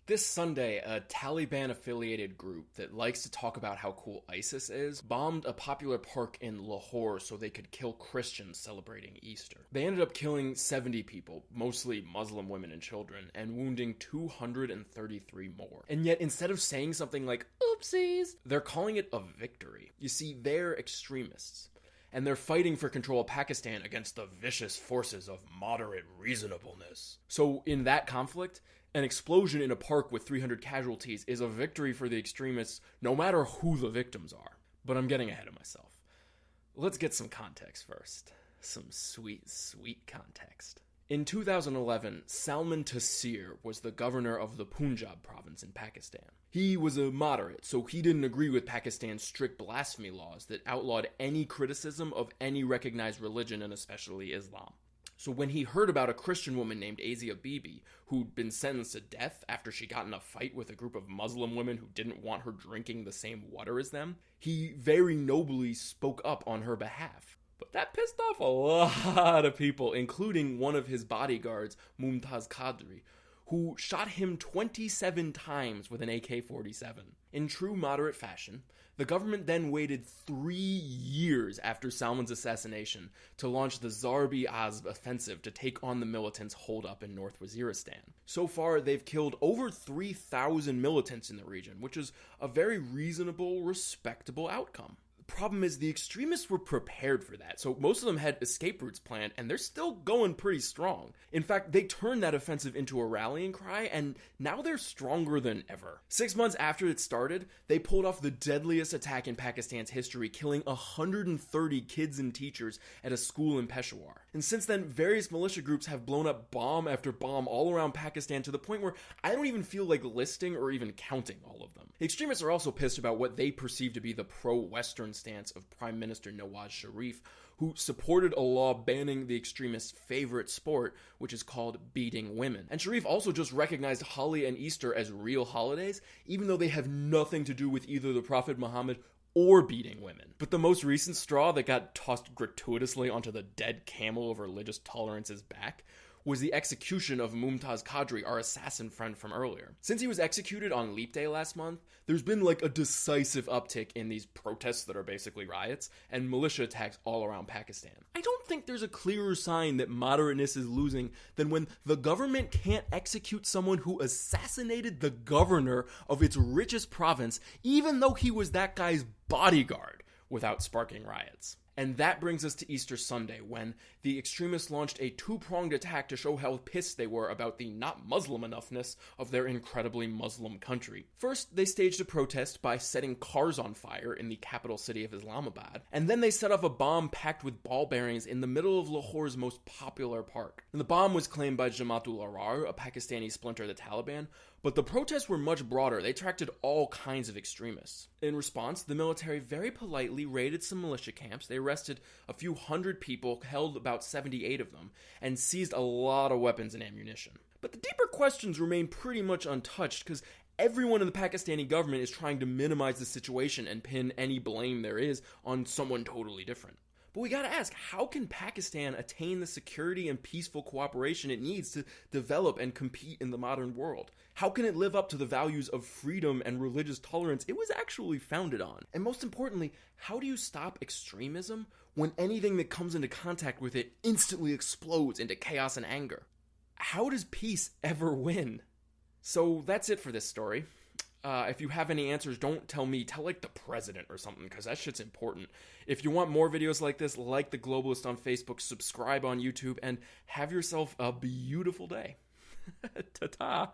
This Sunday, a Taliban-affiliated group that likes to talk about how cool ISIS is bombed a popular park in Lahore so they could kill Christians celebrating Easter. They ended up killing 70 people, mostly Muslim women and children, and wounding 233 more. And yet, instead of saying something like, oopsies, they're calling it a victory. You see, they're extremists. And they're fighting for control of Pakistan against the vicious forces of moderate reasonableness. So in that conflict, an explosion in a park with 300 casualties is a victory for the extremists, no matter who the victims are. But I'm getting ahead of myself. Let's get some context first. Some sweet, sweet context. In 2011, Salman Taseer was the governor of the Punjab province in Pakistan. He was a moderate, so he didn't agree with Pakistan's strict blasphemy laws that outlawed any criticism of any recognized religion, and especially Islam. So when he heard about a Christian woman named Asia Bibi, who'd been sentenced to death after she got in a fight with a group of Muslim women who didn't want her drinking the same water as them, he very nobly spoke up on her behalf. But that pissed off a lot of people, including one of his bodyguards, Mumtaz Qadri, who shot him 27 times with an AK-47. In true moderate fashion, the government then waited 3 years after Salman's assassination to launch the Zarb-e-Azb offensive to take on the militants holed up in North Waziristan. So far, they've killed over 3,000 militants in the region, which is a very reasonable, respectable outcome. Problem is, the extremists were prepared for that, so most of them had escape routes planned, and they're still going pretty strong. In fact, they turned that offensive into a rallying cry, and now they're stronger than ever. 6 months after it started, they pulled off the deadliest attack in Pakistan's history, killing 130 kids and teachers at a school in Peshawar. And since then, various militia groups have blown up bomb after bomb all around Pakistan to the point where I don't even feel like listing or even counting all of them. The extremists are also pissed about what they perceive to be the pro-Western stance of Prime Minister Nawaz Sharif, who supported a law banning the extremists' favorite sport, which is called beating women. And Sharif also just recognized Holi and Easter as real holidays, even though they have nothing to do with either the Prophet Muhammad or beating women. But the most recent straw that got tossed gratuitously onto the dead camel of religious tolerance's back was the execution of Mumtaz Qadri, our assassin friend from earlier. Since he was executed on Leap Day last month, there's been like a decisive uptick in these protests that are basically riots and militia attacks all around Pakistan. I don't think there's a clearer sign that moderateness is losing than when the government can't execute someone who assassinated the governor of its richest province, even though he was that guy's bodyguard, without sparking riots. And that brings us to Easter Sunday, when the extremists launched a two-pronged attack to show how pissed they were about the not Muslim enoughness of their incredibly Muslim country. First, they staged a protest by setting cars on fire in the capital city of Islamabad, and then they set off a bomb packed with ball bearings in the middle of Lahore's most popular park. And the bomb was claimed by Jamaat-ul-Ahrar, a Pakistani splinter of the Taliban, but the protests were much broader. They attracted all kinds of extremists. In response, the military very politely raided some militia camps. They arrested a few hundred people, held about 78 of them, and seized a lot of weapons and ammunition. But the deeper questions remain pretty much untouched, because everyone in the Pakistani government is trying to minimize the situation and pin any blame there is on someone totally different. But we gotta ask, how can Pakistan attain the security and peaceful cooperation it needs to develop and compete in the modern world? How can it live up to the values of freedom and religious tolerance it was actually founded on? And most importantly, how do you stop extremism when anything that comes into contact with it instantly explodes into chaos and anger? How does peace ever win? So that's it for this story. If you have any answers, don't tell me. Tell, like, the president or something, because that shit's important. If you want more videos like this, like The Globalist on Facebook, subscribe on YouTube, and have yourself a beautiful day. Ta-ta!